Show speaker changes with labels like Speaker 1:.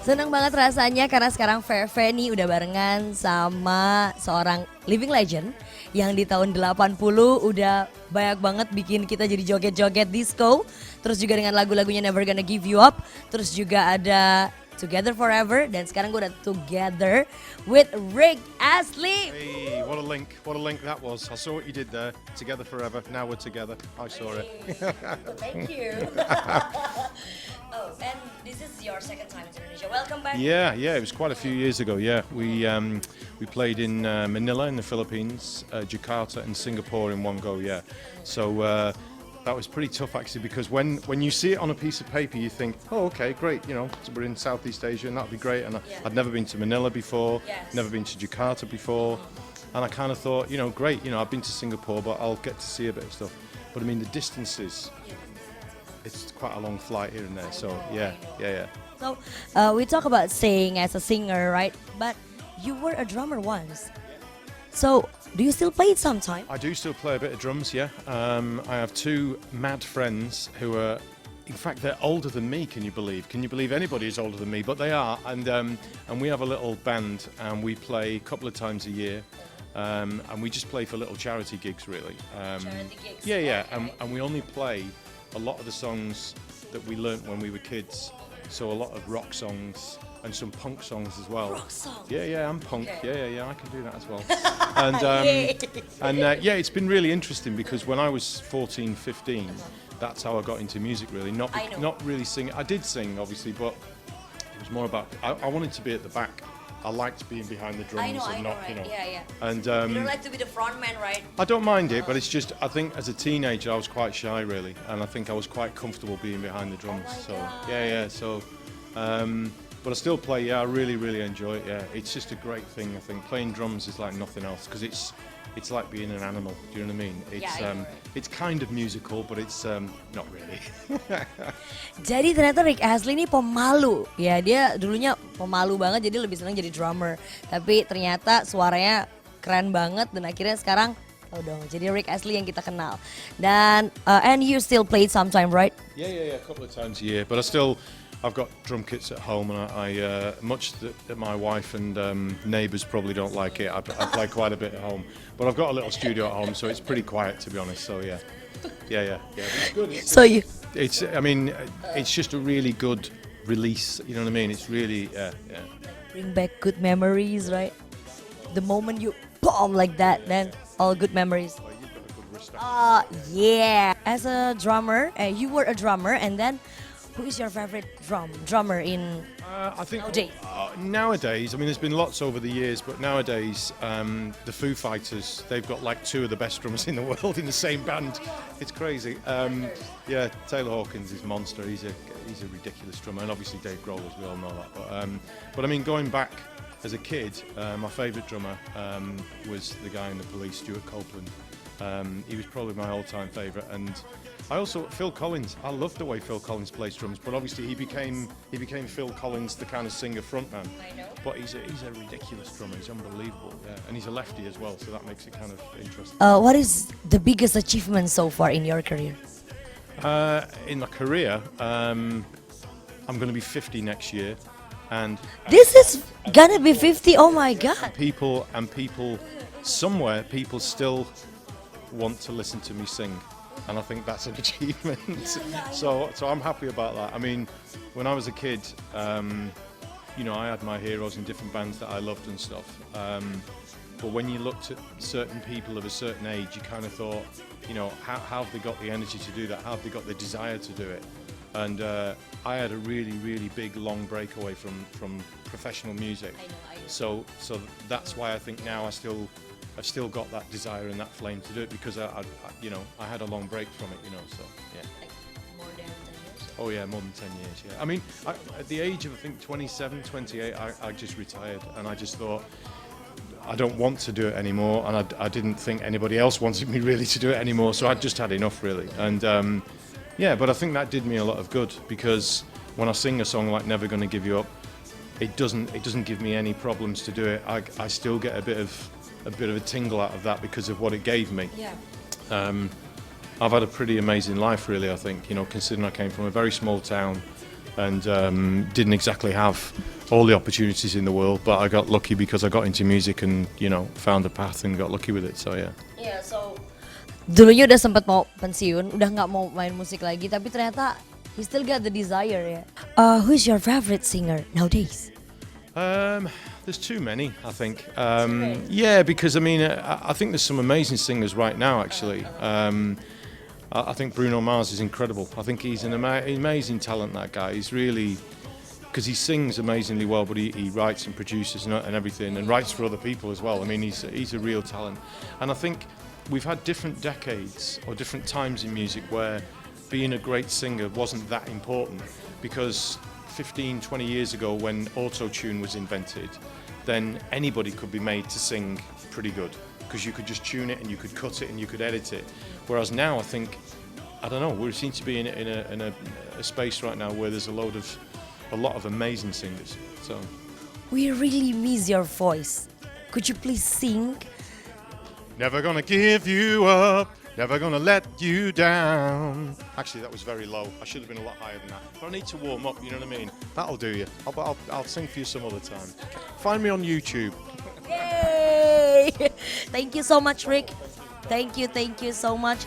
Speaker 1: Seneng banget rasanya karena sekarang Feve nih udah barengan sama seorang living legend yang di tahun 80 udah banyak banget bikin kita jadi joget-joget disco. Terus juga dengan lagu-lagunya Never Gonna Give You Up. Terus juga ada Together Forever dan sekarang gue udah together with Rick Asley.
Speaker 2: Hey, what a link that was. I saw what you did there. Together forever, now we're together. I saw it.
Speaker 1: Thank you. Oh, and this is your second time in Indonesia. Welcome back.
Speaker 2: Yeah, it was quite a few years ago. Yeah, we played in Manila in the Philippines, Jakarta and Singapore in one go. Yeah, so that was pretty tough actually because when you see it on a piece of paper, you think, oh, okay, great. You know, so we're in Southeast Asia and that'd be great. And I'd never been to Manila before, never been to Jakarta before, and I kind of thought, you know, great. You know, I've been to Singapore, but I'll get to see a bit of stuff. But I mean, the distances. It's quite a long flight here and there, so yeah.
Speaker 1: So we talk about singing as a singer, right? But you were a drummer once. So do you still play it sometime?
Speaker 2: I do still play a bit of drums, yeah. I have two mad friends who are, in fact, they're older than me. Can you believe? Can you believe anybody is older than me? But they are, and we have a little band, and we play a couple of times a year. And we just play for little charity gigs, really.
Speaker 1: Charity gigs.
Speaker 2: Yeah,
Speaker 1: Okay.
Speaker 2: and we only play a lot of the songs that we learnt when we were kids. So a lot of rock songs and some punk songs as well.
Speaker 1: Rock songs?
Speaker 2: Yeah, I'm punk.
Speaker 1: Okay.
Speaker 2: Yeah, I can do that as well. And yeah, it's been really interesting because when I was 14, 15, that's how I got into music really. Not really singing. I did sing obviously, but it was more about, I wanted to be at the back. I liked being behind the drums
Speaker 1: I know,
Speaker 2: not,
Speaker 1: right?
Speaker 2: you know.
Speaker 1: Yeah.
Speaker 2: And
Speaker 1: You don't like to be the front man, right?
Speaker 2: I don't mind it, but it's just, I think as a teenager I was quite shy really, and I think I was quite comfortable being behind the drums.
Speaker 1: Oh my God.
Speaker 2: Yeah, so, but I still play, yeah, I really enjoy it, yeah. It's just a great thing, I think. Playing drums is like nothing else, because it's like being an animal, do you know what I mean? It's,
Speaker 1: I know, right?
Speaker 2: it's kind of musical, but it's not really.
Speaker 1: Jadi ternyata Rick Asley ini pemalu. Ya dia dulunya pemalu banget jadi lebih senang jadi drummer. Tapi ternyata suaranya keren banget dan akhirnya sekarang tahu dong jadi Rick Asley yang kita kenal. Dan and you still play it sometime, right?
Speaker 2: Yeah, a couple of times a year, but I've got drum kits at home, and I much that my wife and neighbours probably don't like it. I play quite a bit at home, but I've got a little studio at home, so it's pretty quiet to be honest. So yeah. But it's good. I mean, it's just a really good release. You know what I mean? It's really yeah.
Speaker 1: Bring back good memories, right? The moment you boom like that, then all good memories.
Speaker 2: Oh, you've got a good wrist.
Speaker 1: Yeah. As a drummer, you were a drummer, and then who is your favorite drummer in
Speaker 2: I think
Speaker 1: nowadays?
Speaker 2: I mean, there's been lots over the years, but nowadays the Foo Fighters, they've got like two of the best drummers in the world in the same band. It's crazy. Yeah, Taylor Hawkins is monster. He's a ridiculous drummer, and obviously Dave Grohl, as we all know that. But I mean, going back as a kid, my favourite drummer was the guy in the Police, Stuart Copeland. He was probably my all-time favourite, and I also Phil Collins. I loved the way Phil Collins plays drums, but obviously he became Phil Collins, the kind of singer frontman.
Speaker 1: I know.
Speaker 2: But he's a ridiculous drummer. He's unbelievable, yeah. And he's a lefty as well, so that makes it kind of interesting.
Speaker 1: What is the biggest achievement so far in your career?
Speaker 2: In my career, I'm going to be 50 next year, and
Speaker 1: This is gonna be 50. Oh my God!
Speaker 2: people somewhere people still want to listen to me sing, and I think that's an achievement. So I'm happy about that. I mean, when I was a kid, you know, I had my heroes in different bands that I loved and stuff. But when you looked at certain people of a certain age, you kind of thought, you know, how have they got the energy to do that? How have they got the desire to do it? And I had a really big long break away from professional music.
Speaker 1: I know.
Speaker 2: So that's why I think now I've still got that desire and that flame to do it, because I you know, I had a long break from it, you know, so yeah.
Speaker 1: Like more than 10 years?
Speaker 2: Oh yeah, more than 10 years, yeah. I mean, at the age of I think 27, 28, I just retired, and I just thought, I don't want to do it anymore, and I didn't think anybody else wanted me really to do it anymore, so I'd just had enough really. And yeah, but I think that did me a lot of good, because when I sing a song like Never Gonna Give You Up, it doesn't give me any problems to do it. I still get a bit of a tingle out of that because of what it gave me.
Speaker 1: Yeah.
Speaker 2: I've had a pretty amazing life really, I think, you know, considering I came from a very small town and didn't exactly have all the opportunities in the world, but I got lucky because I got into music and found a path and got lucky with it. So yeah.
Speaker 1: Yeah, so dulunya udah sempat mau pensiun, udah nggak mau main musik lagi, tapi ternyata he still got the desire ya. Who's your favorite singer nowadays?
Speaker 2: There's too many, I think. Yeah, because I mean, I think there's some amazing singers right now. Actually, I think Bruno Mars is incredible. I think he's an amazing talent. That guy, he's really, because he sings amazingly well, but he writes and produces and everything, and writes for other people as well. I mean, he's a real talent, and I think we've had different decades or different times in music where being a great singer wasn't that important, because 15, 20 years ago when auto-tune was invented, then anybody could be made to sing pretty good, because you could just tune it and you could cut it and you could edit it. Whereas now I think, I don't know, we seem to be in a space right now where there's a lot of amazing singers. So
Speaker 1: We really miss your voice. Could you please sing?
Speaker 2: never gonna give you up, never gonna let you down. Actually, that was very low. I should have been a lot higher than that. But I need to warm up, you know what I mean? That'll do you. I'll sing for you some other time. Find me on YouTube.
Speaker 1: Yay! Thank you so much, Rick. Thank you so much.